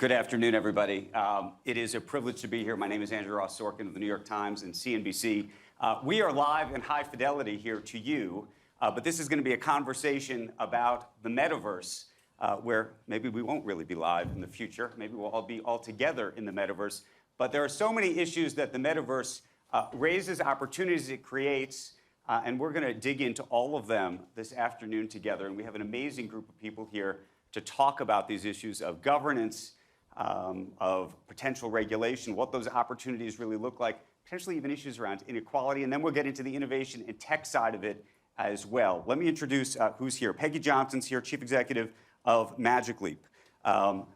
Good afternoon, everybody. It is a privilege to be here. My name is Andrew Ross Sorkin of the New York Times and CNBC. We are live in high fidelity here to you, but this is going to be a conversation about the metaverse, where maybe we won't really be live in the future. Maybe we'll all be all together in the metaverse. But there are so many issues that the metaverse raises, opportunities it creates, and we're going to dig into all of them this afternoon together. And we have an amazing group of people here to talk about these issues of governance, of potential regulation, what those opportunities really look like, potentially even issues around inequality, and then we'll get into the innovation and tech side of it as well. Let me introduce who's here. Peggy Johnson's here, Chief Executive of Magic Leap.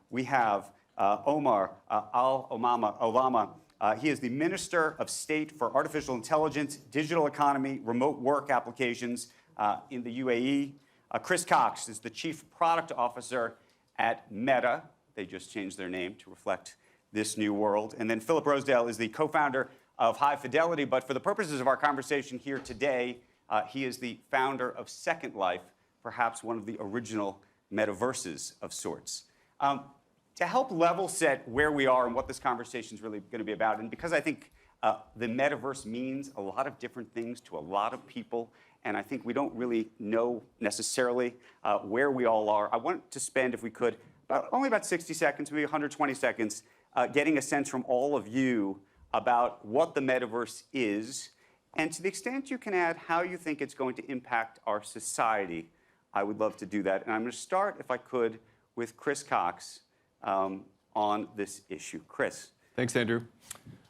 We have Omar Al-Olama. He is the Minister of State for Artificial Intelligence, Digital Economy, Remote Work Applications in the UAE. Chris Cox is the Chief Product Officer at Meta. They just changed their name to reflect this new world. And then Philip Rosedale is the co-founder of High Fidelity. But for the purposes of our conversation here today, he is the founder of Second Life, perhaps one of the original metaverses of sorts. To help level set where we are and what this conversation is really going to be about, and because I think the metaverse means a lot of different things to a lot of people, and I think we don't really know necessarily where we all are, I want to spend, if we could, only about 60 seconds, maybe 120 seconds, getting a sense from all of you about what the metaverse is, and to the extent you can add how you think it's going to impact our society. I would love to do that. And I'm going to start, if I could, with Chris Cox on this issue. Chris. Thanks, Andrew.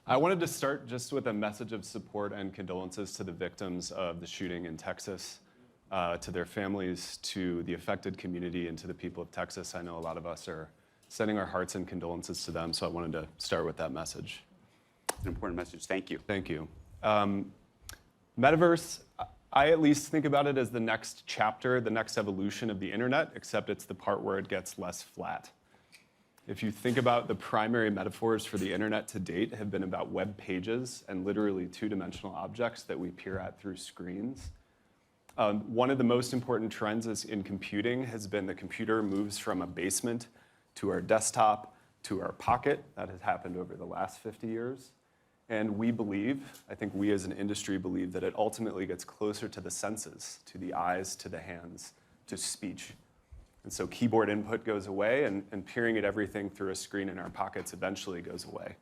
I wanted to start just with a message of support and condolences to the victims of the shooting in Texas, to their families, to the affected community, and to the people of Texas. I know a lot of us are sending our hearts and condolences to them, so I wanted to start with that message. It's an important message. Thank you. Thank you. Metaverse, I at least think about it as the next chapter, the next evolution of the internet, except it's the part where it gets less flat. If you think about the primary metaphors for the internet to date have been about web pages and literally two-dimensional objects that we peer at through screens. One of the most important trends in computing has been the computer moves from a basement to our desktop to our pocket. That has happened over the last 50 years. And we believe, I think we as an industry believe, that it ultimately gets closer to the senses, to the eyes, to the hands, to speech. And so keyboard input goes away, and peering at everything through a screen in our pockets eventually goes away.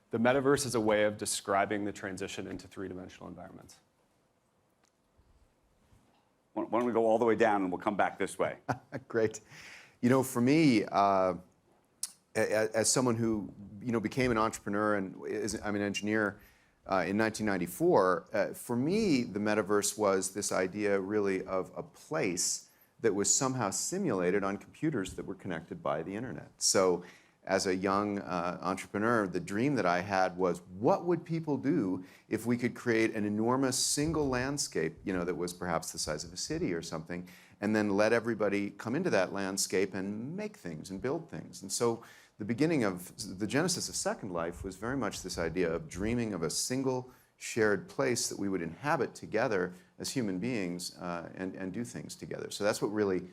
The metaverse is a way of describing the transition into three-dimensional environments. Why don't we go all the way down, and we'll come back this way. Great. You know, for me, as someone who became an entrepreneur and I'm an engineer in 1994, for me, the metaverse was this idea really of a place that was somehow simulated on computers that were connected by the internet. So as a young entrepreneur, the dream that I had was, what would people do if we could create an enormous single landscape, that was perhaps the size of a city or something, and then let everybody come into that landscape and make things and build things. And so the beginning of the genesis of Second Life was very much this idea of dreaming of a single shared place that we would inhabit together as human beings and do things together. So that's what really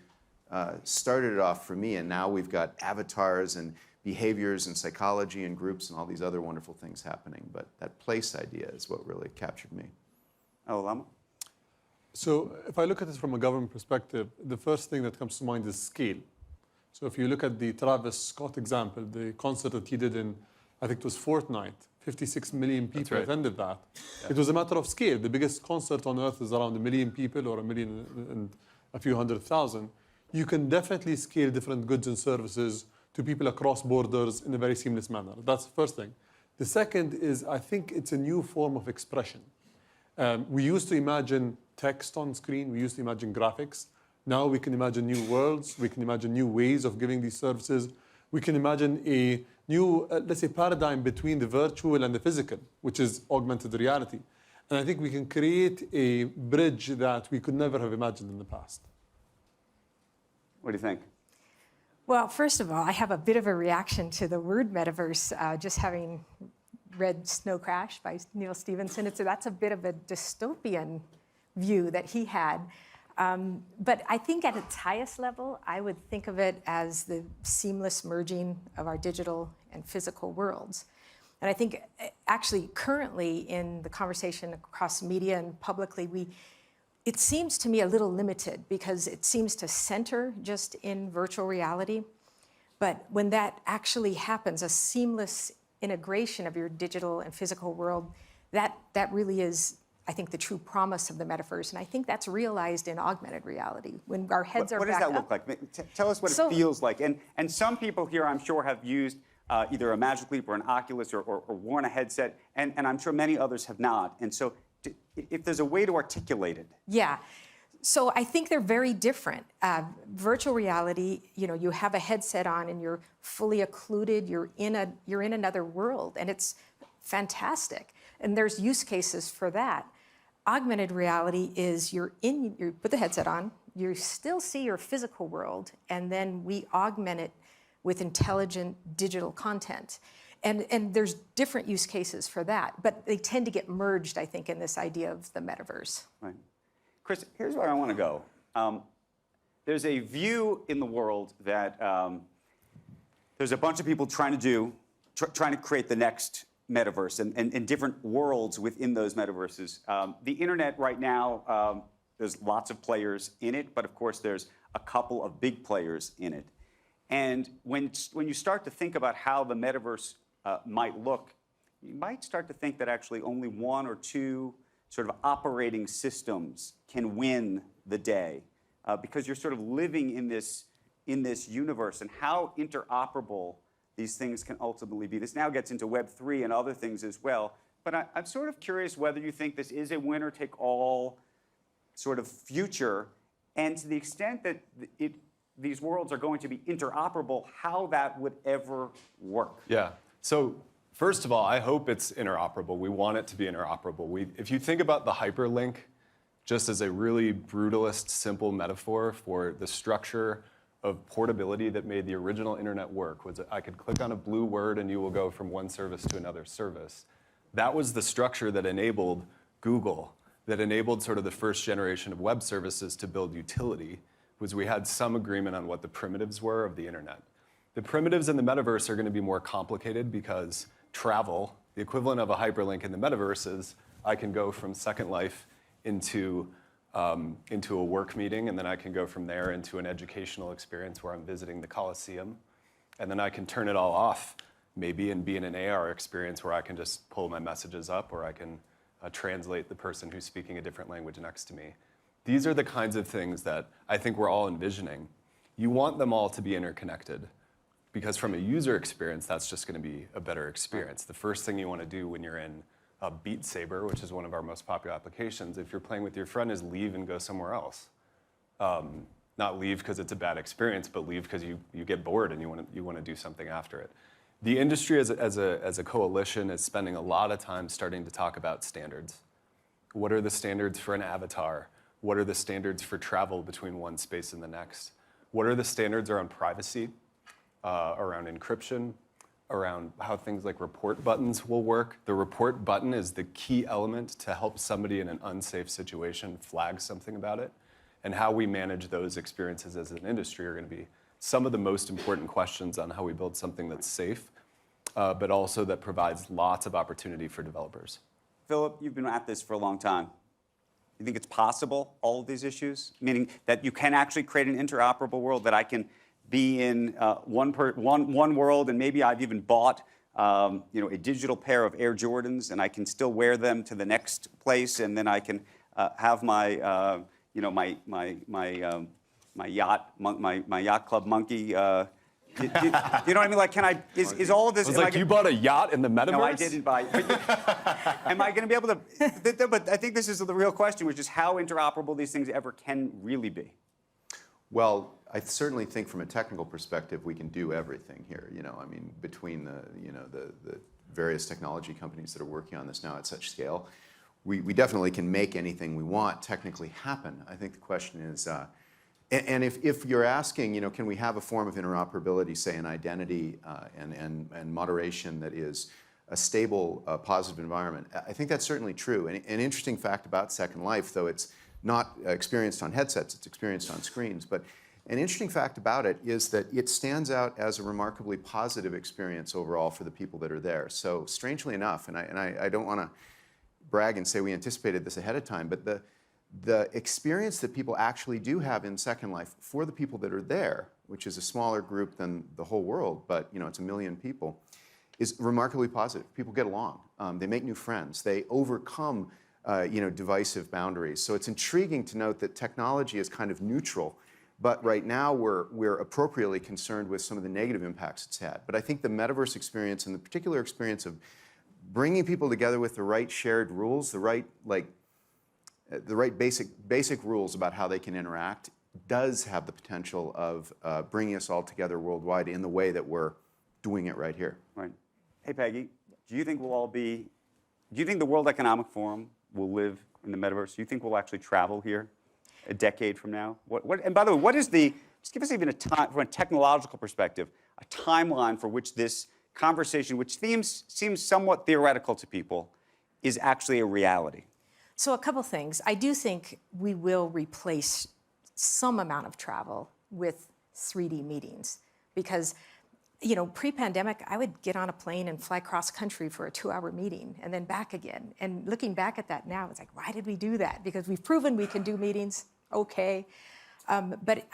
started it off for me. And now we've got avatars and behaviors and psychology and groups and all these other wonderful things happening. But that place idea is what really captured me. Olama? So if I look at it from a government perspective, the first thing that comes to mind is scale. So if you look at the Travis Scott example, the concert that he did in, I think it was Fortnite, 56 million people attended that. Yeah. It was a matter of scale. The biggest concert on earth is around 1 million people or 1 million and a few 100,000. You can definitely scale different goods and services to people across borders in a very seamless manner. That's the first thing. The second is, I think it's a new form of expression. We used to imagine text on screen. We used to imagine graphics. Now we can imagine new worlds. We can imagine new ways of giving these services. We can imagine a new, let's say, paradigm between the virtual and the physical, which is augmented reality. And I think we can create a bridge that we could never have imagined in the past. What do you think? Well, first of all, I have a bit of a reaction to the word metaverse, just having read Snow Crash by Neil Stephenson. That's a bit of a dystopian view that he had. But I think at its highest level, I would think of it as the seamless merging of our digital and physical worlds. And I think actually currently in the conversation across media and publicly, it seems to me a little limited because it seems to center just in virtual reality. But when that actually happens, a seamless integration of your digital and physical world, that really is, I think, the true promise of the metaverse. And I think that's realized in augmented reality. When our heads are What does back that look up. like? Tell us what it feels like. And some people here, I'm sure, have used either a Magic Leap or an Oculus or worn a headset, and I'm sure many others have not. And so if there's a way to articulate it. Yeah. So I think they're very different. Virtual reality, you have a headset on and you're fully occluded, you're in another world, and it's fantastic. And there's use cases for that. Augmented reality is you put the headset on, you still see your physical world, and then we augment it with intelligent digital content. And there's different use cases for that, but they tend to get merged, I think, in this idea of the metaverse. Right. Chris, here's where I want to go. There's a view in the world that there's a bunch of people trying to create the next metaverse and different worlds within those metaverses. The internet right now, there's lots of players in it, but of course there's a couple of big players in it. And when you start to think about how the metaverse might look, you might start to think that actually only one or two sort of operating systems can win the day because you're sort of living in this universe, and how interoperable these things can ultimately be. This now gets into Web3 and other things as well. But I'm sort of curious whether you think this is a winner-take-all sort of future, and to the extent that these worlds are going to be interoperable, how that would ever work. Yeah. So first of all, I hope it's interoperable. We want it to be interoperable. If you think about the hyperlink just as a really brutalist, simple metaphor for the structure of portability that made the original internet work, was I could click on a blue word and you will go from one service to another service. That was the structure that enabled Google, that enabled sort of the first generation of web services to build utility, was we had some agreement on what the primitives were of the internet. The primitives in the metaverse are going to be more complicated because travel, the equivalent of a hyperlink in the metaverse is I can go from Second Life into a work meeting, and then I can go from there into an educational experience where I'm visiting the Coliseum, and then I can turn it all off, maybe, and be in an AR experience where I can just pull my messages up, or I can translate the person who's speaking a different language next to me. These are the kinds of things that I think we're all envisioning. You want them all to be interconnected, because from a user experience, that's just going to be a better experience. The first thing you want to do when you're in Beat Saber, which is one of our most popular applications, if you're playing with your friend, is leave and go somewhere else. Not leave because it's a bad experience, but leave because you get bored and you want to do something after it. The industry as a coalition is spending a lot of time starting to talk about standards. What are the standards for an avatar? What are the standards for travel between one space and the next? What are the standards around privacy, around encryption, around how things like report buttons will work? The report button is the key element to help somebody in an unsafe situation flag something about it. And how we manage those experiences as an industry are going to be some of the most important questions on how we build something that's safe, but also that provides lots of opportunity for developers. Philip, you've been at this for a long time. You think it's possible, all of these issues? Meaning that you can actually create an interoperable world, that I can be in one world, and maybe I've even bought a digital pair of Air Jordans, and I can still wear them to the next place, and then I can have my yacht club monkey. Do you know what I mean? Like, is all of this? It's like you bought a yacht in the metaverse? No, I didn't buy it. Am I going to be able to? But I think this is the real question, which is how interoperable these things ever can really be. Well, I certainly think from a technical perspective, we can do everything here. I mean, between the various technology companies that are working on this now at such scale, we definitely can make anything we want technically happen. I think the question is, and if you're asking, can we have a form of interoperability, say an identity and moderation that is a stable, positive environment? I think that's certainly true. And an interesting fact about Second Life, though it's not experienced on headsets, it's experienced on screens. But an interesting fact about it is that it stands out as a remarkably positive experience overall for the people that are there. So strangely enough, and I don't want to brag and say we anticipated this ahead of time, but the experience that people actually do have in Second Life for the people that are there, which is a smaller group than the whole world, but it's 1 million people, is remarkably positive. People get along. They make new friends. They overcome divisive boundaries. So it's intriguing to note that technology is kind of neutral, but right now we're appropriately concerned with some of the negative impacts it's had. But I think the metaverse experience and the particular experience of bringing people together with the right shared rules, the right basic rules about how they can interact, does have the potential of bringing us all together worldwide in the way that we're doing it right here. Right. Hey, Peggy, do you think the World Economic Forum will live in the metaverse? Do you think we'll actually travel here a decade from now? And by the way, just give us even a time, from a technological perspective, a timeline for which this conversation, which seems somewhat theoretical to people, is actually a reality? So a couple things. I do think we will replace some amount of travel with 3D meetings because, pre-pandemic, I would get on a plane and fly cross country for a 2-hour meeting and then back again. And looking back at that now, it's like, why did we do that? Because we've proven we can do meetings, okay. But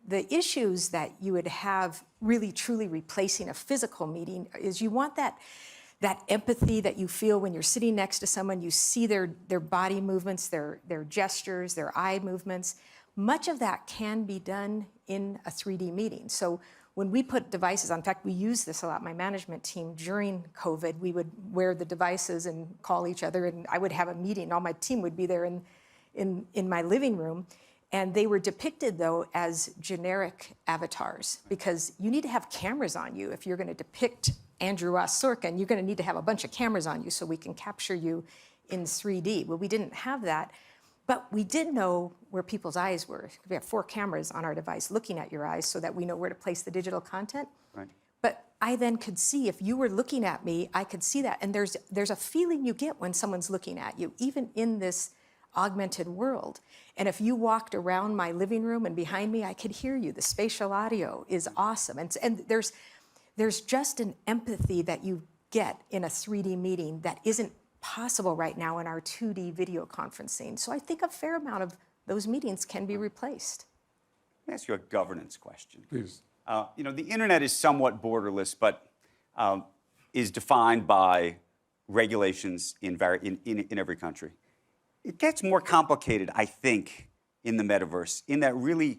the issues that you would have really truly replacing a physical meeting is you want that empathy that you feel when you're sitting next to someone, you see their body movements, their gestures, their eye movements. Much of that can be done in a 3D meeting. So when we put devices on, in fact, we use this a lot, my management team, during COVID, we would wear the devices and call each other, and I would have a meeting. All my team would be there in my living room. And they were depicted, though, as generic avatars, because you need to have cameras on you. If you're going to depict Andrew Ross Sorkin, you're going to need to have a bunch of cameras on you so we can capture you in 3D. Well, we didn't have that, but we did know where people's eyes were. We have 4 cameras on our device looking at your eyes so that we know where to place the digital content. Right. But I then could see, if you were looking at me, I could see that. And there's a feeling you get when someone's looking at you, even in this augmented world. And if you walked around my living room and behind me, I could hear you. The spatial audio is awesome. And there's just an empathy that you get in a 3D meeting that isn't possible right now in our 2D video conferencing. So I think a fair amount of those meetings can be replaced. Let me ask you a governance question. Please. The internet is somewhat borderless, but is defined by regulations in every country. It gets more complicated, I think, in the metaverse, in that really,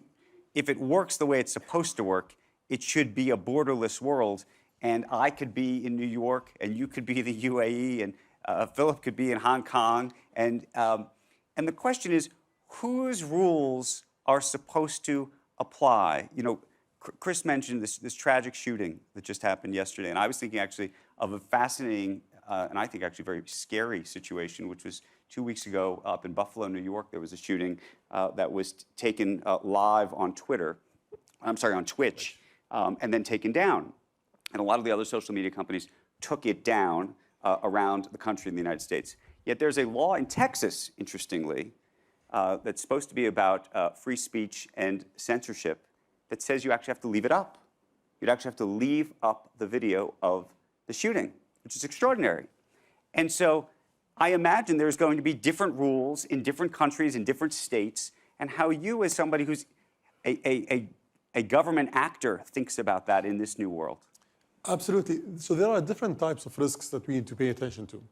if it works the way it's supposed to work, it should be a borderless world, and I could be in New York, and you could be the UAE, and Philip could be in Hong Kong, and the question is, whose rules are supposed to apply? Chris mentioned this tragic shooting that just happened yesterday, and I was thinking actually of a fascinating, and I think actually very scary situation, which was 2 weeks ago up in Buffalo, New York. There was a shooting that was taken live on on Twitch, and then taken down. And a lot of the other social media companies took it down around the country in the United States. Yet there's a law in Texas, interestingly, that's supposed to be about free speech and censorship that says you actually have to leave it up. You'd actually have to leave up the video of the shooting, which is extraordinary. And so I imagine there's going to be different rules in different countries, in different states, and how you, as somebody who's a government actor, thinks about that in this new world. Absolutely. So there are different types of risks that we need to pay attention to.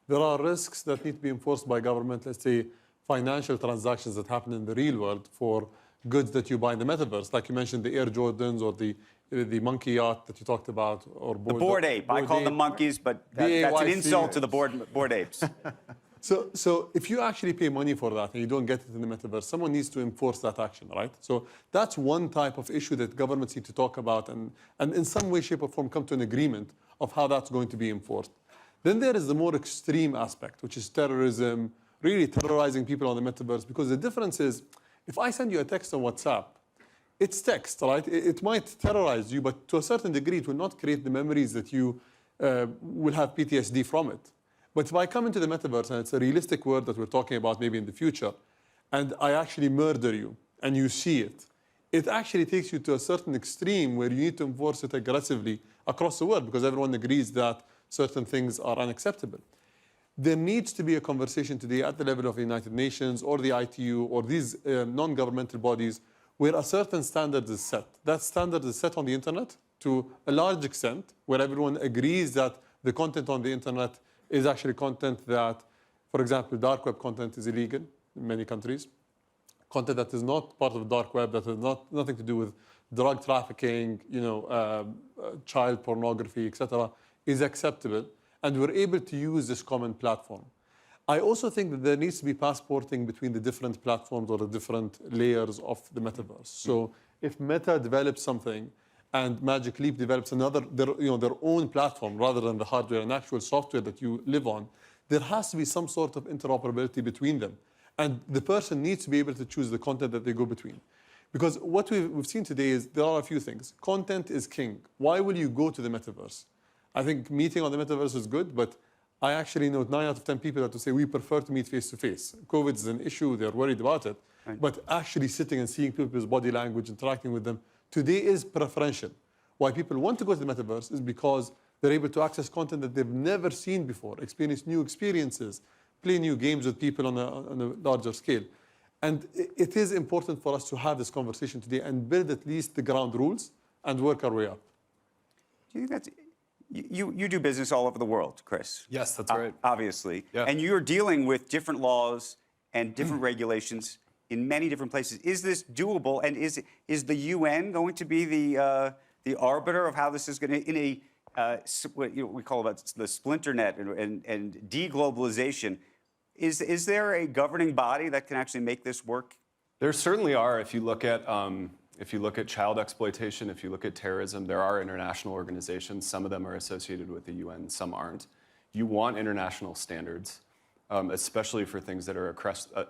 There are risks that need to be enforced by government, let's say financial transactions that happen in the real world for goods that you buy in the metaverse, like you mentioned, the Air Jordans or the monkey yacht that you talked about, or the bored ape. I call them monkeys, but that's an insult to the bored apes. So if you actually pay money for that and you don't get it in the metaverse, someone needs to enforce that action, right? So that's one type of issue that governments need to talk about and in some way, shape, or form come to an agreement of how that's going to be enforced. Then there is the more extreme aspect, which is terrorism, really terrorizing people on the metaverse, because the difference is, if I send you a text on WhatsApp, it's text, right? It might terrorize you, but to a certain degree, it will not create the memories that you will have PTSD from it. But if I come into the metaverse and it's a realistic world that we're talking about maybe in the future, and I actually murder you and you see it, it actually takes you to a certain extreme where you need to enforce it aggressively across the world because everyone agrees that certain things are unacceptable. There needs to be a conversation today at the level of the United Nations or the ITU or these non-governmental bodies where a certain standard is set. That standard is set on the internet to a large extent, where everyone agrees that the content on the internet is actually content that, for example, dark web content is illegal in many countries. Content that is not part of the dark web, that has nothing to do with drug trafficking, child pornography, etc., is acceptable. And we're able to use this common platform. I also think that there needs to be passporting between the different platforms or the different layers of the metaverse. So if Meta develops something and Magic Leap develops their own platform rather than the hardware and actual software that you live on, there has to be some sort of interoperability between them. And the person needs to be able to choose the content that they go between. Because what we've seen today is there are a few things. Content is king. Why will you go to the metaverse? I think meeting on the metaverse is good, but I actually know 9 out of 10 people that will say we prefer to meet face-to-face. COVID is an issue, they're worried about it. Right. But actually sitting and seeing people's body language, interacting with them, today is preferential. Why people want to go to the metaverse is because they're able to access content that they've never seen before, experience new experiences, play new games with people on a larger scale. And it is important for us to have this conversation today and build at least the ground rules and work our way up. Do you think that's... You do business all over the world, Chris. Yes, that's right. Obviously. Yeah. And you're dealing with different laws and different regulations in many different places. Is this doable? And is the UN going to be the arbiter of how this is going to, in a, what we call about the splinter net and deglobalization, is there a governing body that can actually make this work? There certainly are. If you look at child exploitation, if you look at terrorism, there are international organizations. Some of them are associated with the UN, some aren't. You want international standards, especially for things that are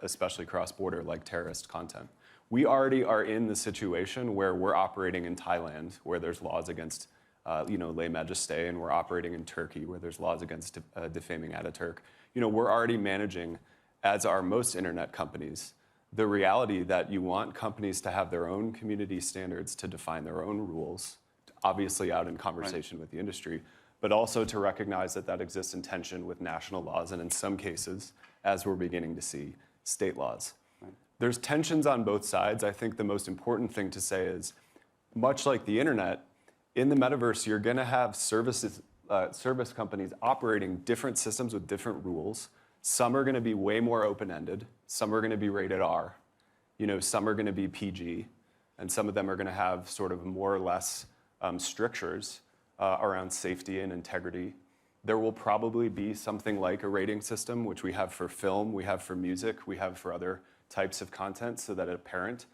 especially cross-border, like terrorist content. We already are in the situation where we're operating in Thailand, where there's laws against lèse-majesté, and we're operating in Turkey, where there's laws against defaming Ataturk. We're already managing, as are most internet companies, the reality that you want companies to have their own community standards to define their own rules, obviously out in conversation with the industry, but also to recognize that that exists in tension with national laws, and in some cases, as we're beginning to see, state laws. Right. There's tensions on both sides. I think the most important thing to say is, much like the internet, in the metaverse, you're gonna have service companies operating different systems with different rules. Some are going to be way more open-ended. Some are going to be rated R. Some are going to be PG. And some of them are going to have sort of more or less strictures around safety and integrity. There will probably be something like a rating system, which we have for film, we have for music, we have for other types of content, so that a parent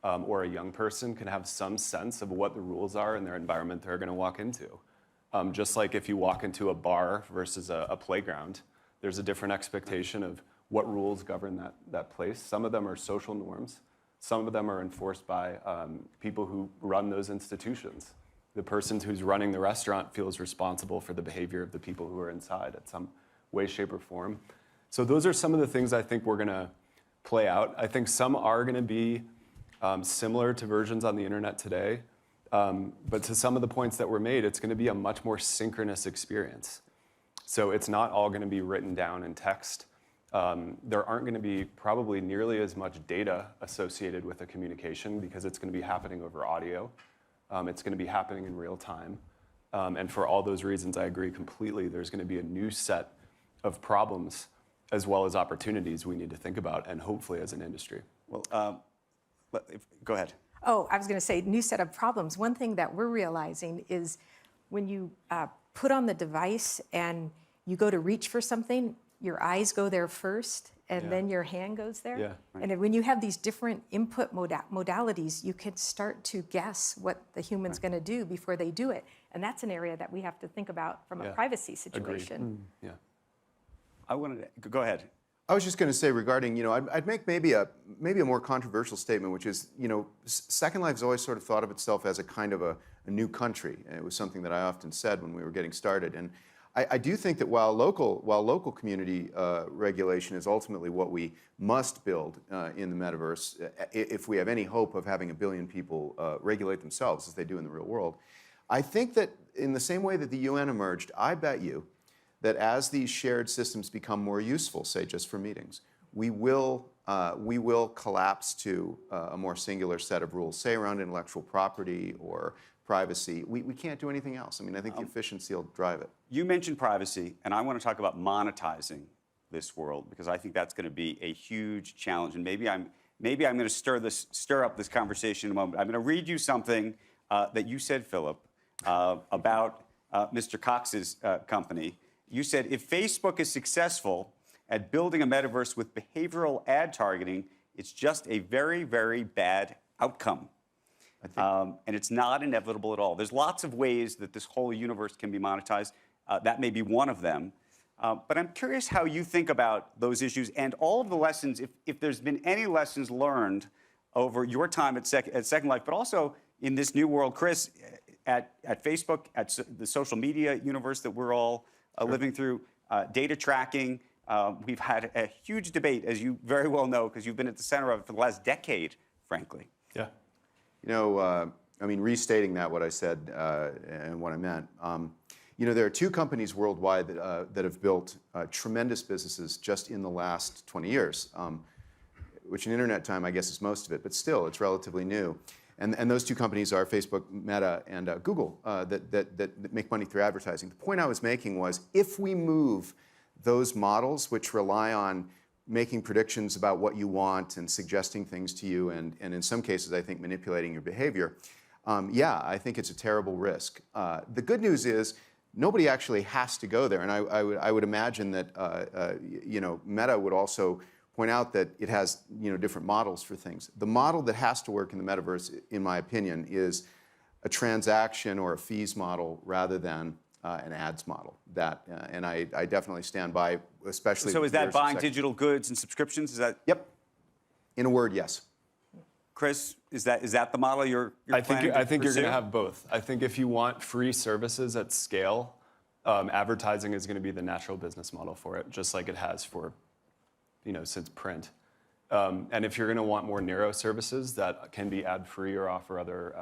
or a young person can have some sense of what the rules are in their environment they're going to walk into. Just like if you walk into a bar versus a playground, there's a different expectation of what rules govern that place. Some of them are social norms. Some of them are enforced by people who run those institutions. The person who's running the restaurant feels responsible for the behavior of the people who are inside at some way, shape, or form. So those are some of the things I think we're going to play out. I think some are going to be similar to versions on the internet today. But to some of the points that were made, it's going to be a much more synchronous experience. So it's not all going to be written down in text. There aren't going to be probably nearly as much data associated with a communication because it's going to be happening over audio. It's going to be happening in real time. And for all those reasons, I agree completely. There's going to be a new set of problems as well as opportunities we need to think about, and hopefully as an industry. Well, go ahead. Oh, I was going to say, new set of problems. One thing that we're realizing is when you put on the device and you go to reach for something, your eyes go there first, and then your hand goes there. Yeah. Right. And when you have these different input modalities, you can start to guess what the human's going to do before they do it. And that's an area that we have to think about from a privacy situation. Yeah. I wanted to go ahead. I was just going to say regarding, I'd make maybe a more controversial statement, which is, Second Life's always sort of thought of itself as a kind of a new country. And it was something that I often said when we were getting started. And I do think that while local community regulation is ultimately what we must build in the metaverse, if we have any hope of having 1 billion people regulate themselves as they do in the real world, I think that in the same way that the UN emerged, I bet you that as these shared systems become more useful, say just for meetings, we will collapse to a more singular set of rules, say around intellectual property or privacy. We can't do anything else. I mean, I think the efficiency will drive it. You mentioned privacy, and I want to talk about monetizing this world because I think that's going to be a huge challenge. And maybe I'm going to stir up this conversation in a moment. I'm going to read you something that you said, Philip, about Mr. Cox's company. You said, if Facebook is successful at building a metaverse with behavioral ad targeting, it's just a very, very bad outcome. And it's not inevitable at all. There's lots of ways that this whole universe can be monetized. That may be one of them. But I'm curious how you think about those issues and all of the lessons, if there's been any lessons learned over your time at Second Life, but also in this new world, Chris, at Facebook, at the social media universe that we're all living through, data tracking. We've had a huge debate, as you very well know, because you've been at the center of it for the last decade, frankly. Yeah. You know, I mean, restating that, what I said and what I meant, you know, there are 2 companies worldwide that have built tremendous businesses just in the last 20 years, which in internet time, I guess, is most of it, but still, it's relatively new. And those 2 companies are Facebook, Meta, and Google that make money through advertising. The point I was making was, if we move those models, which rely on making predictions about what you want and suggesting things to you, and in some cases, I think, manipulating your behavior, yeah, I think it's a terrible risk. The good news is nobody actually has to go there, and I would imagine that you know, Meta would also point out that it has, you know, different models for things. The model that has to work in the metaverse, in my opinion, is a transaction or a fees model rather than an ads model. That and I definitely stand by, especially. So is that buying digital goods and subscriptions? Is that? Yep. In a word, yes. Chris, is that the model you're planning to I think you're pursue? going to have both. I think if you want free services at scale, advertising is going to be the natural business model for it, just like it has for, you know, since print. And if you're going to want more narrow services that can be ad-free or offer other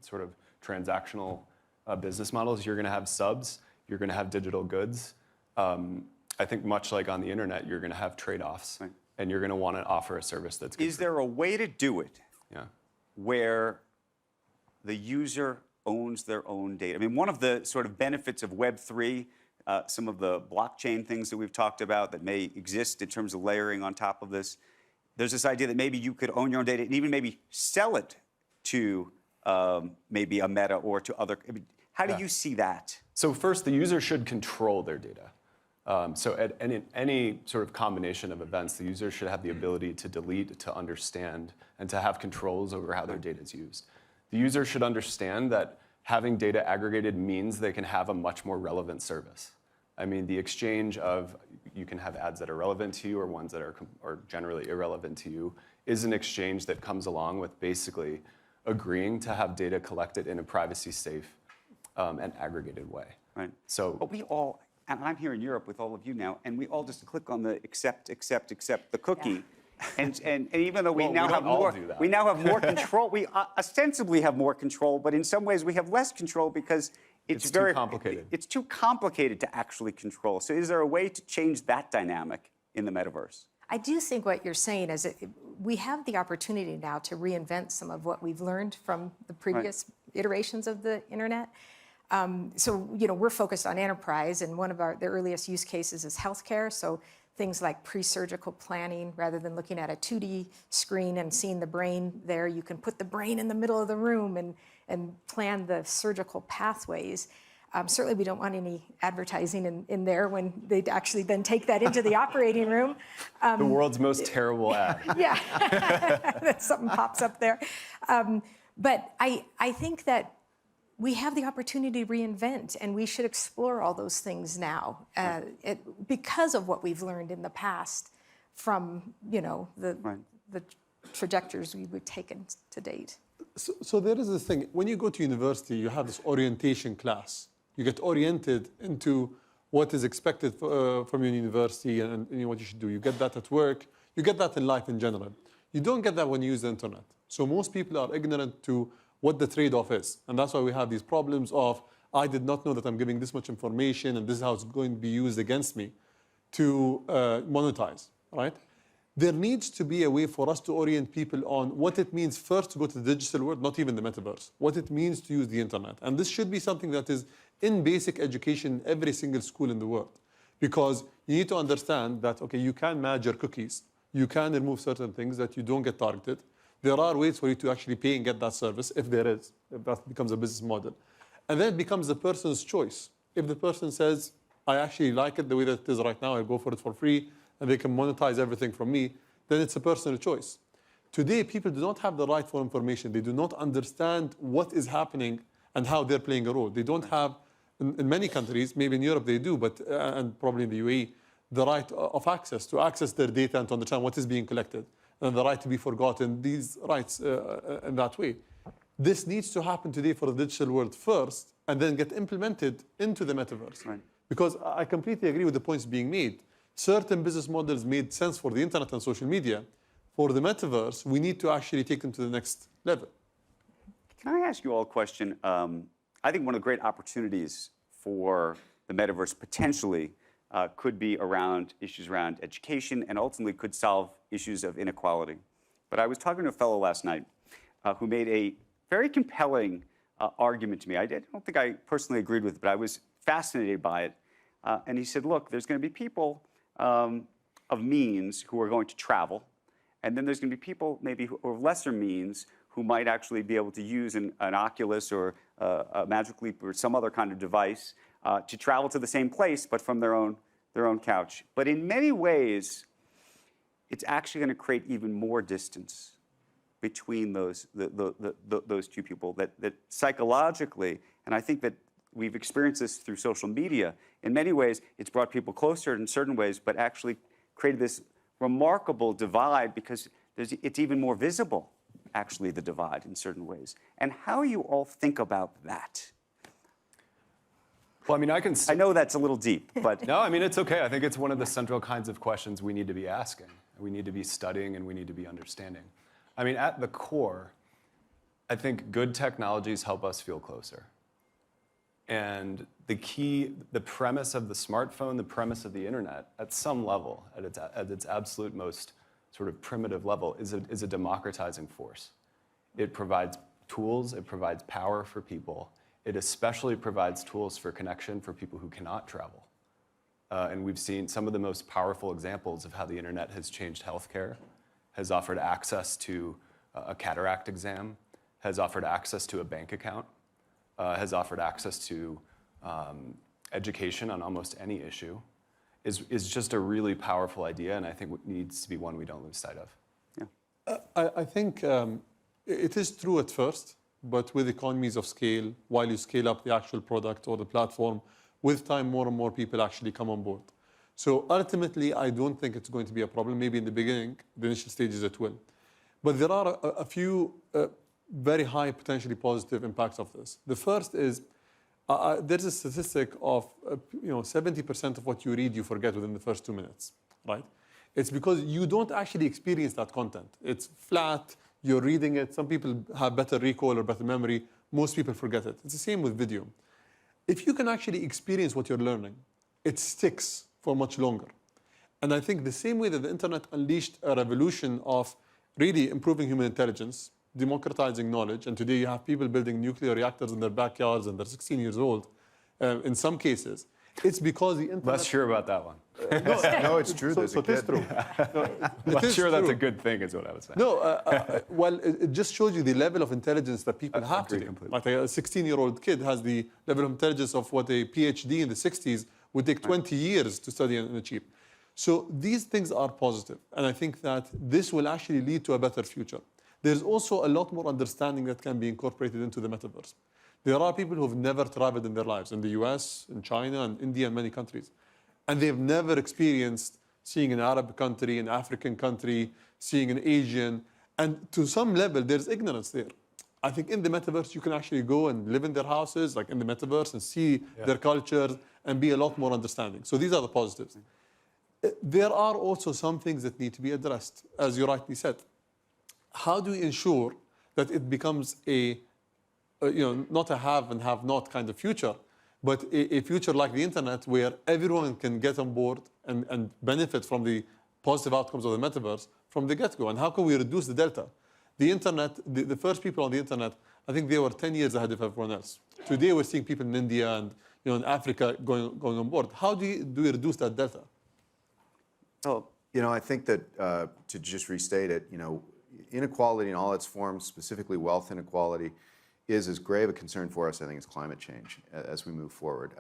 sort of transactional business models, you're going to have subs, you're going to have digital goods. I think much like on the internet, you're going to have trade-offs, right, and you're going to want to offer a service that's good. Is there a way to do it where the user owns their own data? I mean, one of the sort of benefits of Web3, some of the blockchain things that we've talked about that may exist in terms of layering on top of this, there's this idea that maybe you could own your own data and even maybe sell it to maybe a Meta or to other. I mean, how do you see that? So first, the user should control their data. So at any sort of combination of events, the user should have the ability to delete, to understand, and to have controls over how their data is used. The user should understand that having data aggregated means they can have a much more relevant service. I mean, the exchange of, you can have ads that are relevant to you or ones that are generally irrelevant to you, is an exchange that comes along with basically agreeing to have data collected in a privacy-safe and aggregated way. Right. So, but we all, and I'm here in Europe with all of you now, and we all just click on the accept the cookie. Yeah. And even though we now have more control, we ostensibly have more control, but in some ways we have less control because it's very too complicated. It's too complicated to actually control. So is there a way to change that dynamic in the metaverse? I do think what you're saying is that we have the opportunity now to reinvent some of what we've learned from the previous iterations of the internet. So, you know, we're focused on enterprise, and one of the earliest use cases is healthcare. So things like pre-surgical planning, rather than looking at a 2D screen and seeing the brain there, you can put the brain in the middle of the room and plan the surgical pathways. Certainly, we don't want any advertising in there when they actually then take that into the operating room. The world's most terrible ad. Yeah, something pops up there. But I think that we have the opportunity to reinvent, and we should explore all those things now because of what we've learned in the past from, you know, the trajectories we've taken to date. So there is this thing, when you go to university, you have this orientation class. You get oriented into what is expected from your university and what you should do. You get that at work. You get that in life in general. You don't get that when you use the internet. So most people are ignorant to what the trade-off is. And that's why we have these problems of, I did not know that I'm giving this much information and this is how it's going to be used against me to monetize, right? There needs to be a way for us to orient people on what it means first to go to the digital world, not even the metaverse, what it means to use the internet. And this should be something that is in basic education in every single school in the world. Because you need to understand that, okay, you can manage your cookies. You can remove certain things that you don't get targeted. There are ways for you to actually pay and get that service, if there is, if that becomes a business model. And then it becomes the person's choice. If the person says, I actually like it the way that it is right now, I go for it for free, and they can monetize everything from me, then it's a personal choice. Today, people do not have the right for information. They do not understand what is happening and how they're playing a role. They don't have, in many countries, maybe in Europe they do, but and probably in the UAE, the right of access, to access their data and to understand what is being collected, and the right to be forgotten, these rights in that way. This needs to happen today for the digital world first, and then get implemented into the metaverse. Right. Because I completely agree with the points being made. Certain business models made sense for the internet and social media. For the metaverse, we need to actually take them to the next level. Can I ask you all a question? I think one of the great opportunities for the metaverse potentially could be around issues around education and ultimately could solve issues of inequality. But I was talking to a fellow last night who made a very compelling argument to me. I don't think I personally agreed with it, but I was fascinated by it. And he said, look, there's going to be people of means who are going to travel, and then there's going to be people maybe who of lesser means who might actually be able to use an Oculus or a Magic Leap or some other kind of device to travel to the same place, but from their own couch. But in many ways, it's actually going to create even more distance between those two people. That psychologically, and I think that we've experienced this through social media. In many ways, it's brought people closer in certain ways, but actually created this remarkable divide because it's even more visible, actually, the divide in certain ways. And how you all think about that? Well, I mean, I know that's a little deep, but No, I mean, it's okay. I think it's one of the central kinds of questions we need to be asking. We need to be studying and we need to be understanding. I mean, at the core, I think good technologies help us feel closer. And the premise of the smartphone, the premise of the internet, at some level, at its absolute most sort of primitive level, is a democratizing force. It provides tools, it provides power for people. It especially provides tools for connection for people who cannot travel. And we've seen some of the most powerful examples of how the internet has changed healthcare, has offered access to a cataract exam, has offered access to a bank account, has offered access to education on almost any issue, is just a really powerful idea, and I think it needs to be one we don't lose sight of. yeah. I think it is true at first, but with economies of scale, while you scale up the actual product or the platform, with time, more and more people actually come on board. So ultimately, I don't think it's going to be a problem. Maybe in the beginning, the initial stages it will. But there are a few very high potentially positive impacts of this. The first is there's a statistic of 70% of what you read you forget within the first 2 minutes, right? It's because you don't actually experience that content. It's flat, you're reading it. Some people have better recall or better memory. Most people forget it. It's the same with video. If you can actually experience what you're learning, it sticks for much longer. And I think the same way that the internet unleashed a revolution of really improving human intelligence, democratizing knowledge, and today you have people building nuclear reactors in their backyards and they're 16 years old, in some cases, it's because the internet... Less sure about that one. No, it's true. There's a it is kid. true. Less sure that's a good thing is what I was saying. No, well, it just shows you the level of intelligence that people have agree today. completely. Like a 16-year-old kid has the level of intelligence of what a PhD in the 60s would take 20 years to study and achieve. So these things are positive, and I think that this will actually lead to a better future. There's also a lot more understanding that can be incorporated into the metaverse. There are people who have never traveled in their lives, in the US, in China, and India, and many countries. And they've never experienced seeing an Arab country, an African country, seeing an Asian. And to some level, there's ignorance there. I think in the metaverse, you can actually go and live in their houses, like in the metaverse, and see their cultures and be a lot more understanding. So these are the positives. There are also some things that need to be addressed, as you rightly said. How do we ensure that it becomes not a have and have not kind of future, but a future like the internet where everyone can get on board and benefit from the positive outcomes of the metaverse from the get-go? And how can we reduce the delta? The internet, the first people on the internet, I think they were 10 years ahead of everyone else. Today we're seeing people in India and in Africa going on board. How do we reduce that delta? Well, I think that to just restate it, inequality in all its forms, specifically wealth inequality, is as grave a concern for us, I think, as climate change as we move forward.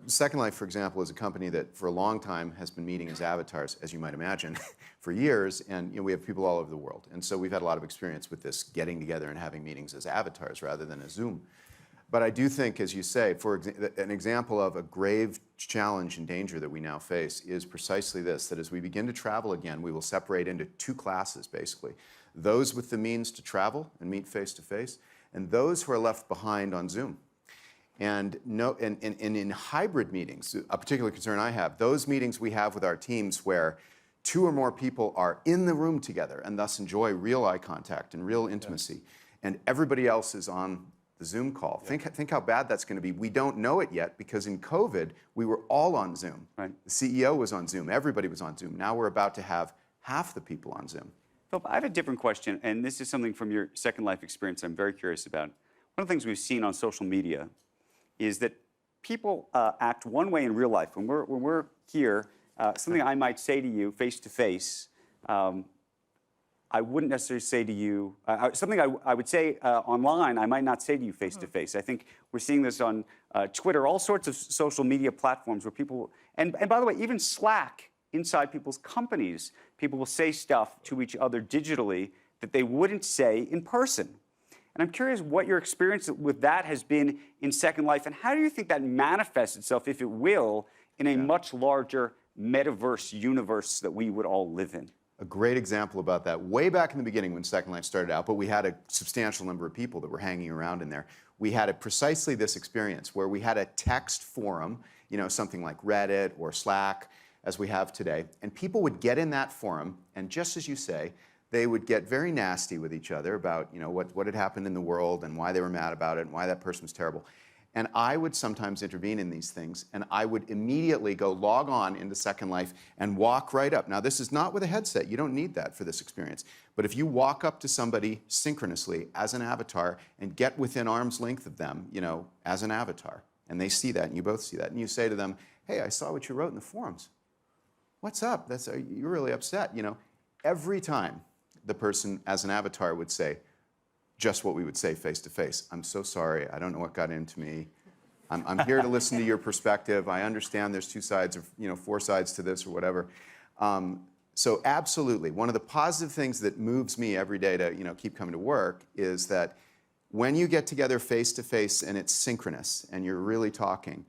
Second Life, for example, is a company that for a long time has been meeting as avatars, as you might imagine, for years, and we have people all over the world. And so we've had a lot of experience with this, getting together and having meetings as avatars rather than as Zoom. But I do think, as you say, an example of a grave challenge and danger that we now face is precisely this, that as we begin to travel again, we will separate into two classes, basically. Those with the means to travel and meet face-to-face, and those who are left behind on Zoom. And in hybrid meetings, a particular concern I have, those meetings we have with our teams where two or more people are in the room together and thus enjoy real eye contact and real intimacy, and everybody else is on the Zoom call. Yeah. Think how bad that's going to be. We don't know it yet because in COVID, we were all on Zoom. Right. The CEO was on Zoom. Everybody was on Zoom. Now we're about to have half the people on Zoom. Philip, I have a different question, and this is something from your Second Life experience I'm very curious about. One of the things we've seen on social media is that people act one way in real life. When we're here, something I might say to you face to face, I wouldn't necessarily say to you, something I would say online, I might not say to you face to face. I think we're seeing this on Twitter, all sorts of social media platforms where people, and by the way, even Slack inside people's companies, people will say stuff to each other digitally that they wouldn't say in person. And I'm curious what your experience with that has been in Second Life, and how do you think that manifests itself, if it will, in a much larger metaverse universe that we would all live in? A great example about that, way back in the beginning when Second Life started out, but we had a substantial number of people that were hanging around in there. We had precisely this experience where we had a text forum, something like Reddit or Slack, as we have today, and people would get in that forum, and just as you say, they would get very nasty with each other about what had happened in the world and why they were mad about it and why that person was terrible. And I would sometimes intervene in these things, and I would immediately go log on into Second Life and walk right up. Now, this is not with a headset. You don't need that for this experience. But if you walk up to somebody synchronously as an avatar and get within arm's length of them, as an avatar, and they see that, and you both see that, and you say to them, hey, I saw what you wrote in the forums. What's up? You're really upset. Every time the person as an avatar would say just what we would say face to face. I'm so sorry. I don't know what got into me. I'm here to listen to your perspective. I understand there's two sides or 4 sides to this or whatever. So absolutely, one of the positive things that moves me every day to keep coming to work is that when you get together face to face and it's synchronous and you're really talking,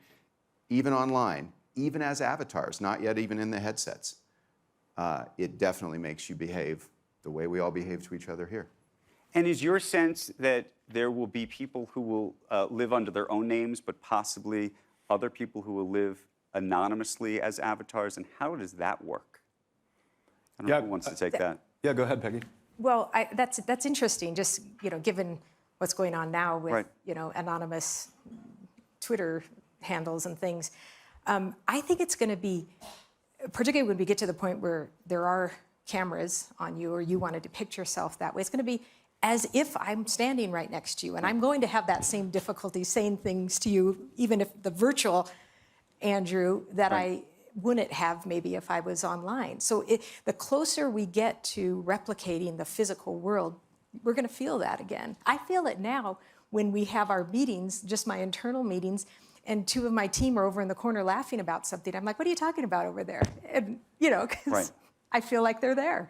even online, even as avatars, not yet even in the headsets, it definitely makes you behave the way we all behave to each other here. And is your sense that there will be people who will live under their own names, but possibly other people who will live anonymously as avatars? And how does that work? I don't know who wants to take that. Yeah, go ahead, Peggy. Well, that's interesting. Just given what's going on now with anonymous Twitter handles and things, I think it's going to be, particularly when we get to the point where there are cameras on you or you want to depict yourself that way, it's going to be as if I'm standing right next to you, and I'm going to have that same difficulty saying things to you, even if the virtual Andrew that I wouldn't have maybe if I was online. So the closer we get to replicating the physical world, we're going to feel that again. I feel it now when we have our meetings, just my internal meetings, and 2 of my team are over in the corner laughing about something. I'm like, what are you talking about over there? And, because I feel like they're there.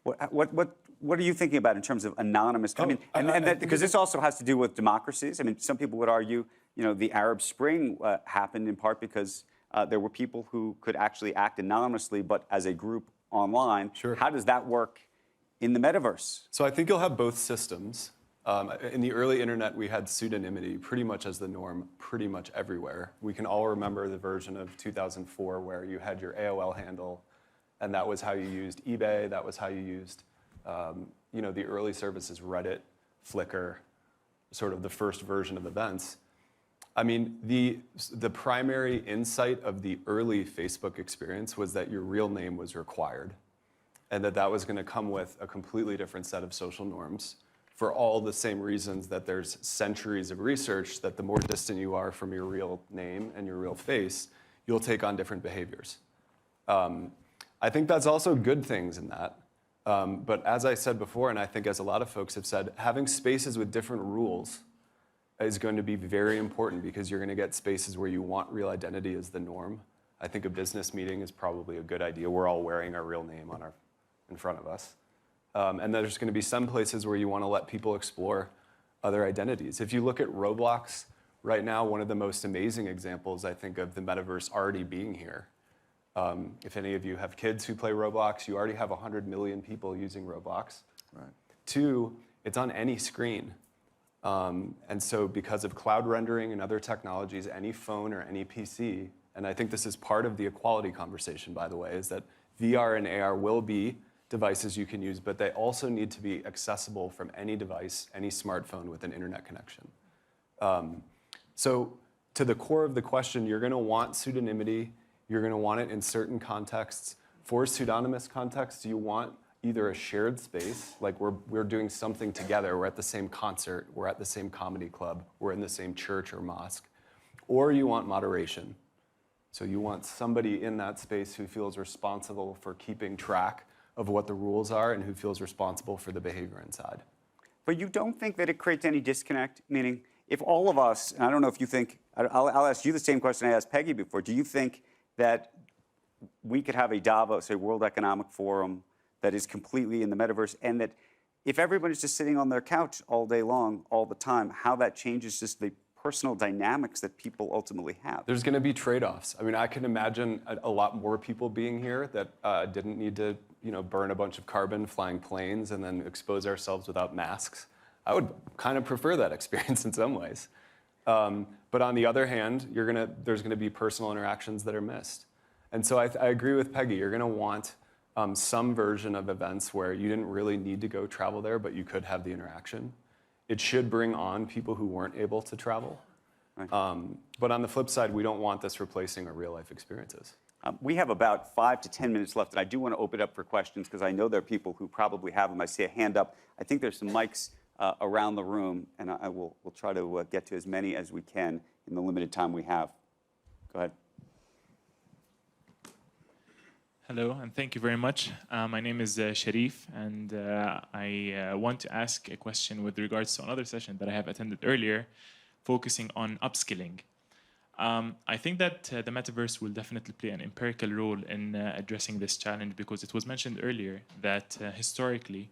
What are you thinking about in terms of anonymous? Because this also has to do with democracies. I mean, some people would argue, the Arab Spring happened in part because there were people who could actually act anonymously, but as a group online. Sure. How does that work in the metaverse? So I think you'll have both systems. In the early internet, we had pseudonymity pretty much as the norm pretty much everywhere. We can all remember the version of 2004 where you had your AOL handle, and that was how you used eBay, that was how you used the early services, Reddit, Flickr, sort of the first version of events. I mean, the primary insight of the early Facebook experience was that your real name was required, and that was going to come with a completely different set of social norms for all the same reasons that there's centuries of research that the more distant you are from your real name and your real face, you'll take on different behaviors. I think that's also good things in that. But as I said before, and I think as a lot of folks have said, having spaces with different rules is going to be very important because you're going to get spaces where you want real identity as the norm. I think a business meeting is probably a good idea. We're all wearing our real name in front of us. And there's going to be some places where you want to let people explore other identities. If you look at Roblox right now, one of the most amazing examples, I think, of the metaverse already being here. If any of you have kids who play Roblox, you already have 100 million people using Roblox. Right. 2, it's on any screen. And so because of cloud rendering and other technologies, any phone or any PC, and I think this is part of the equality conversation, by the way, is that VR and AR will be devices you can use, but they also need to be accessible from any device, any smartphone with an internet connection. So to the core of the question, you're going to want pseudonymity. You're going to want it in certain contexts. For pseudonymous contexts, you want either a shared space, like we're doing something together, we're at the same concert, we're at the same comedy club, we're in the same church or mosque, or you want moderation. So you want somebody in that space who feels responsible for keeping track of what the rules are and who feels responsible for the behavior inside. But you don't think that it creates any disconnect? Meaning, if all of us, and I don't know if you think, I'll ask you the same question I asked Peggy before. Do you think that we could have a Davos, a World Economic Forum, that is completely in the metaverse, and that if everybody's just sitting on their couch all day long, all the time, how that changes just the personal dynamics that people ultimately have? There's going to be trade-offs. I mean, I can imagine a lot more people being here that didn't need to burn a bunch of carbon flying planes and then expose ourselves without masks. I would kind of prefer that experience in some ways. But on the other hand, there's going to be personal interactions that are missed. And so I agree with Peggy. You're going to want some version of events where you didn't really need to go travel there, but you could have the interaction. It should bring on people who weren't able to travel. Right. But on the flip side, we don't want this replacing our real-life experiences. We have about 5 to 10 minutes left, and I do want to open it up for questions because I know there are people who probably have them. I see a hand up. I think there's some mics around the room, and we'll try to get to as many as we can in the limited time we have. Go ahead. Hello, and thank you very much. My name is Sharif, and I want to ask a question with regards to another session that I have attended earlier, focusing on upskilling. I think that the metaverse will definitely play an empirical role in addressing this challenge because it was mentioned earlier that historically,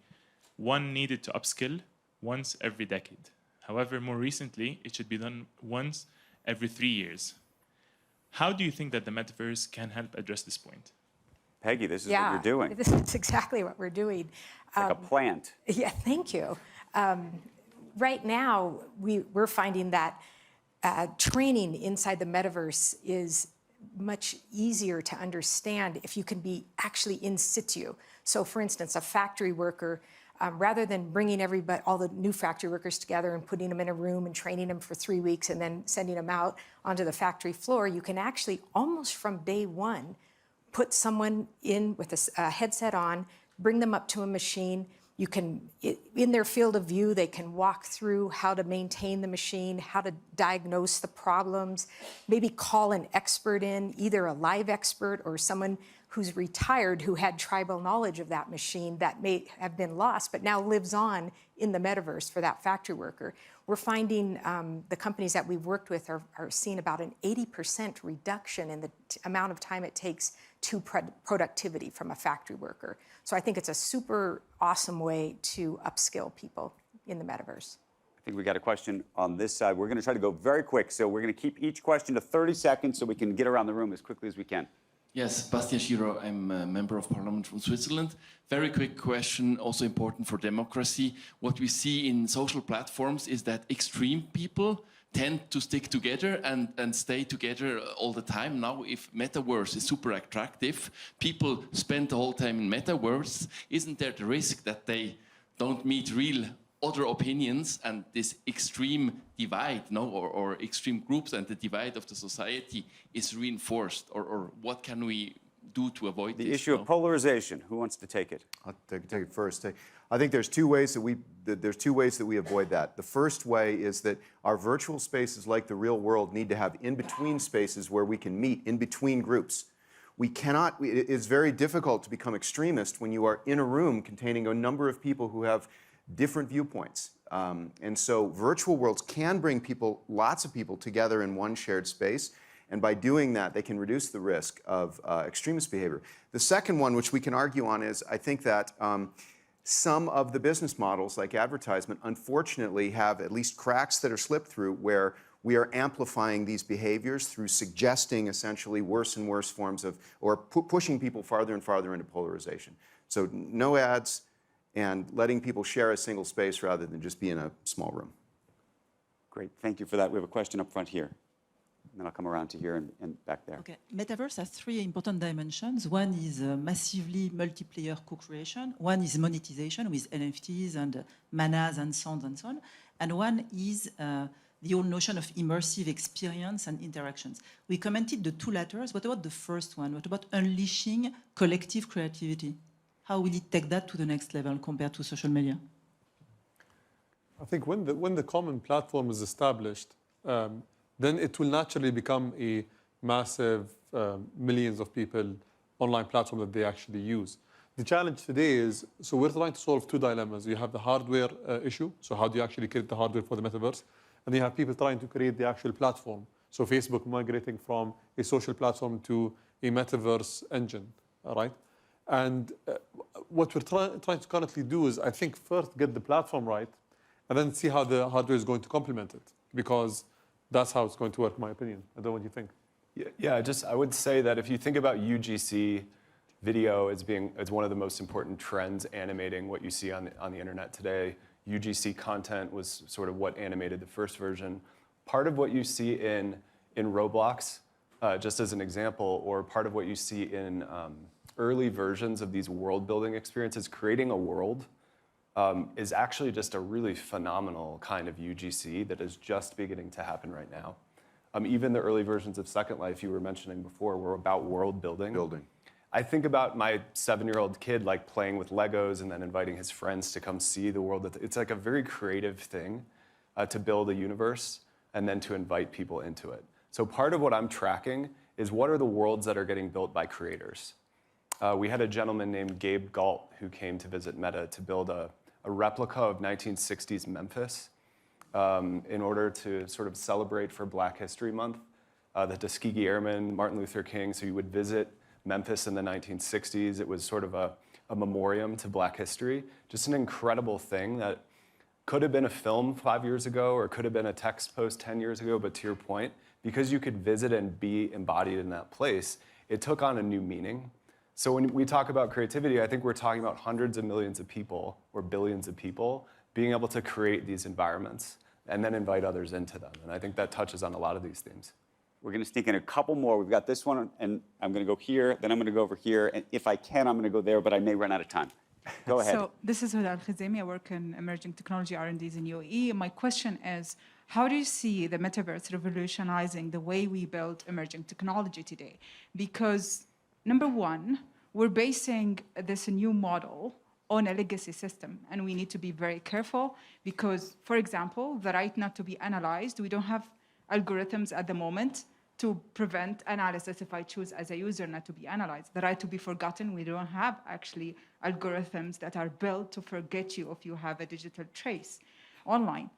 one needed to upskill once every decade. However, more recently, it should be done once every 3 years. How do you think that the metaverse can help address this point? Peggy, this is what you're doing. This is exactly what we're doing. It's like a plant. Yeah, thank you. Right now, we're finding that training inside the metaverse is much easier to understand if you can be actually in situ. So for instance, a factory worker, rather than bringing all the new factory workers together and putting them in a room and training them for 3 weeks and then sending them out onto the factory floor, you can actually, almost from day one, put someone in with a headset on, bring them up to a machine. You can, in their field of view, they can walk through how to maintain the machine, how to diagnose the problems, maybe call an expert in, either a live expert or someone who's retired who had tribal knowledge of that machine that may have been lost but now lives on in the metaverse for that factory worker. We're finding the companies that we've worked with are seeing about an 80% reduction in the amount of time it takes to productivity from a factory worker. So I think it's a super awesome way to upskill people in the metaverse. I think we got a question on this side. We're going to try to go very quick, so we're going to keep each question to 30 seconds so we can get around the room as quickly as we can. Yes, Bastian Schiro, I'm a member of parliament from Switzerland. Very quick question, also important for democracy. What we see in social platforms is that extreme people tend to stick together and stay together all the time. Now, if Metaverse is super attractive, people spend the whole time in Metaverse, isn't there the risk that they don't meet real other opinions and this extreme divide, no, or extreme groups and the divide of the society is reinforced? Or what can we do to avoid The this? issue of polarization. Who wants to take it? I'll take it first. I think there's two ways that we avoid that. The first way is that our virtual spaces, like the real world, need to have in-between spaces where we can meet in between groups. We cannot. It is very difficult to become extremist when you are in a room containing a number of people who have different viewpoints. And so virtual worlds can bring people, lots of people, together in one shared space. And by doing that, they can reduce the risk of extremist behavior. The second one, which we can argue on, is I think that some of the business models, like advertisement, unfortunately have at least cracks that are slipped through where we are amplifying these behaviors through suggesting essentially worse and worse forms of, or pushing people farther and farther into polarization. So no ads and letting people share a single space rather than just be in a small room. Great, thank you for that. We have a question up front here. And then I'll come around to here and back there. Okay. Metaverse has three important dimensions. One is massively multiplayer co-creation. One is monetization with NFTs and manas and sounds and so on. And one is the whole notion of immersive experience and interactions. We commented the two letters. What about the first one? What about unleashing collective creativity? How will it take that to the next level compared to social media? I think when the common platform is established, then it will naturally become a massive millions of people online platform that they actually use. The challenge today is, so we're trying to solve two dilemmas. You have the hardware issue, so how do you actually create the hardware for the metaverse? And you have people trying to create the actual platform. So Facebook migrating from a social platform to a metaverse engine, all right? And what we're trying to currently do is, I think, first get the platform right, and then see how the hardware is going to complement it, because that's how it's going to work, in my opinion. I don't know what you think. Yeah, I would say that if you think about UGC video as one of the most important trends animating what you see on the internet today, UGC content was sort of what animated the first version. Part of what you see in Roblox, just as an example, or part of what you see in early versions of these world-building experiences, creating a world, is actually just a really phenomenal kind of UGC that is just beginning to happen right now. Even the early versions of Second Life you were mentioning before were about world building. I think about my 7-year-old kid like playing with Legos and then inviting his friends to come see the world. It's like a very creative thing to build a universe and then to invite people into it. So part of what I'm tracking is what are the worlds that are getting built by creators. We had a gentleman named Gabe Galt who came to visit Meta to build a replica of 1960s Memphis in order to sort of celebrate for Black History Month, the Tuskegee Airmen, Martin Luther King. So you would visit Memphis in the 1960s. It was sort of a memoriam to Black history. Just an incredible thing that could have been a film 5 years ago or could have been a text post 10 years ago, but to your point, because you could visit and be embodied in that place, it took on a new meaning. So when we talk about creativity, I think we're talking about hundreds of millions of people or billions of people being able to create these environments and then invite others into them. And I think that touches on a lot of these themes. We're going to sneak in a couple more. We've got this one, and I'm going to go here, then I'm going to go over here, and if I can, I'm going to go there, but I may run out of time. Go ahead. So this is Huda Al-Khizemi. I work in emerging technology R&Ds in UAE. My question is, how do you see the metaverse revolutionizing the way we build emerging technology today? Because number one, we're basing this new model on a legacy system, and we need to be very careful because, for example, the right not to be analyzed, we don't have algorithms at the moment to prevent analysis if I choose as a user not to be analyzed. The right to be forgotten, we don't have actually algorithms that are built to forget you if you have a digital trace online.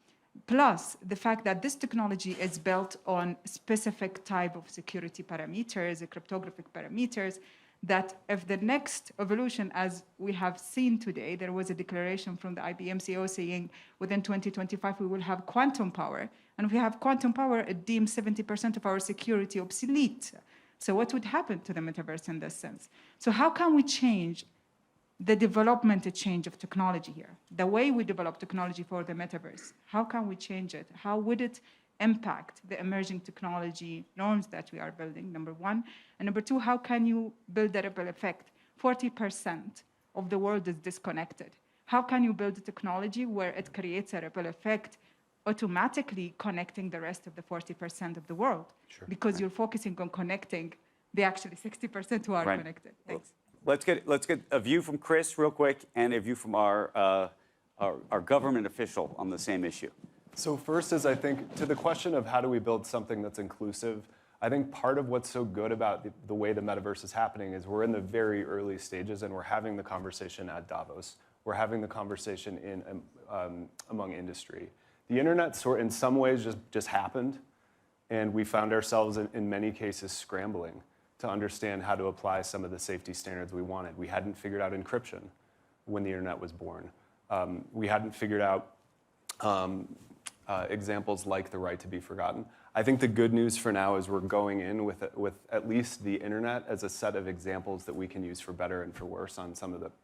Plus, the fact that this technology is built on specific type of security parameters, cryptographic parameters, that if the next evolution, as we have seen today, there was a declaration from the IBM CEO saying within 2025 we will have quantum power. And if we have quantum power, it deems 70% of our security obsolete. So what would happen to the metaverse in this sense? So how can we change the development change of technology here? The way we develop technology for the metaverse, how can we change it? How would it impact the emerging technology norms that we are building, number one? And number two, how can you build a ripple effect? 40% of the world is disconnected. How can you build a technology where it creates a ripple effect, automatically connecting the rest of the 40% of the world? Sure. Because you're focusing on connecting the actually 60% who are Right. connected. Thanks. Let's get a view from Chris real quick and a view from our government official on the same issue. So first is, I think, to the question of how do we build something that's inclusive, I think part of what's so good about the way the metaverse is happening is we're in the very early stages and we're having the conversation at Davos. We're having the conversation among industry. The internet in some ways just happened, and we found ourselves in many cases scrambling to understand how to apply some of the safety standards we wanted. We hadn't figured out encryption when the internet was born. We hadn't figured out examples like the right to be forgotten. I think the good news for now is we're going in with at least the internet as a set of examples that we can use for better and for worse on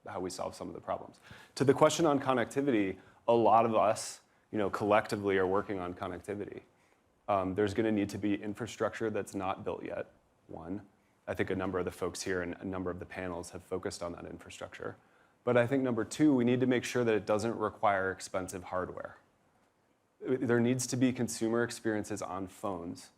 how we solve some of the problems. To the question on connectivity, a lot of us, collectively are working on connectivity. There's going to need to be infrastructure that's not built yet, one. I think a number of the folks here and a number of the panels have focused on that infrastructure. But I think number two, we need to make sure that it doesn't require expensive hardware. There needs to be consumer experiences on phones.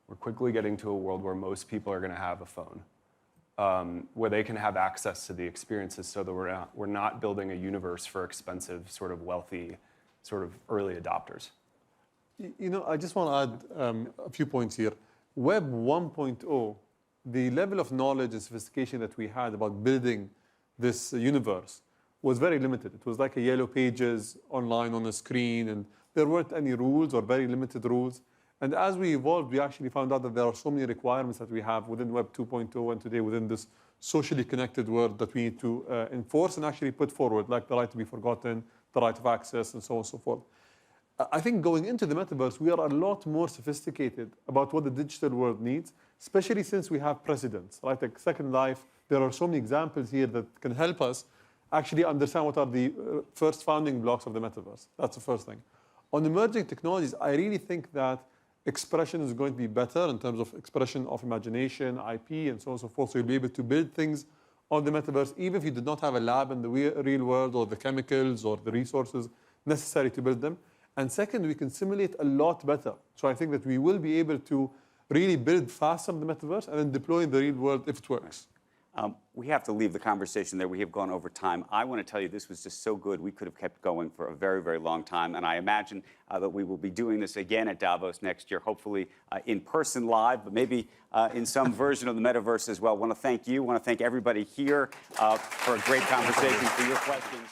We're quickly getting to a world where most people are going to have a phone, where they can have access to the experiences so that we're not building a universe for expensive, sort of wealthy, sort of early adopters. I just want to add a few points here. Web 1.0, the level of knowledge and sophistication that we had about building this universe was very limited. It was like a yellow pages online on a screen, and there weren't any rules or very limited rules. And as we evolved, we actually found out that there are so many requirements that we have within Web 2.0 and today within this socially connected world that we need to enforce and actually put forward, like the right to be forgotten, the right of access, and so on and so forth. I think going into the metaverse, we are a lot more sophisticated about what the digital world needs, especially since we have precedents, right? Like Second Life, there are so many examples here that can help us actually understand what are the first founding blocks of the metaverse. That's the first thing. On emerging technologies, I really think that expression is going to be better in terms of expression of imagination, IP, and so on and so forth. So you'll be able to build things on the metaverse, even if you did not have a lab in the real world or the chemicals or the resources necessary to build them. And second, we can simulate a lot better. So I think that we will be able to really build faster in the metaverse and then deploy in the real world if it works. We have to leave the conversation there. We have gone over time. I want to tell you this was just so good. We could have kept going for a very, very long time. And I imagine that we will be doing this again at Davos next year, hopefully in person live, but maybe in some version of the metaverse as well. I want to thank you. I want to thank everybody here for a great conversation, for your questions.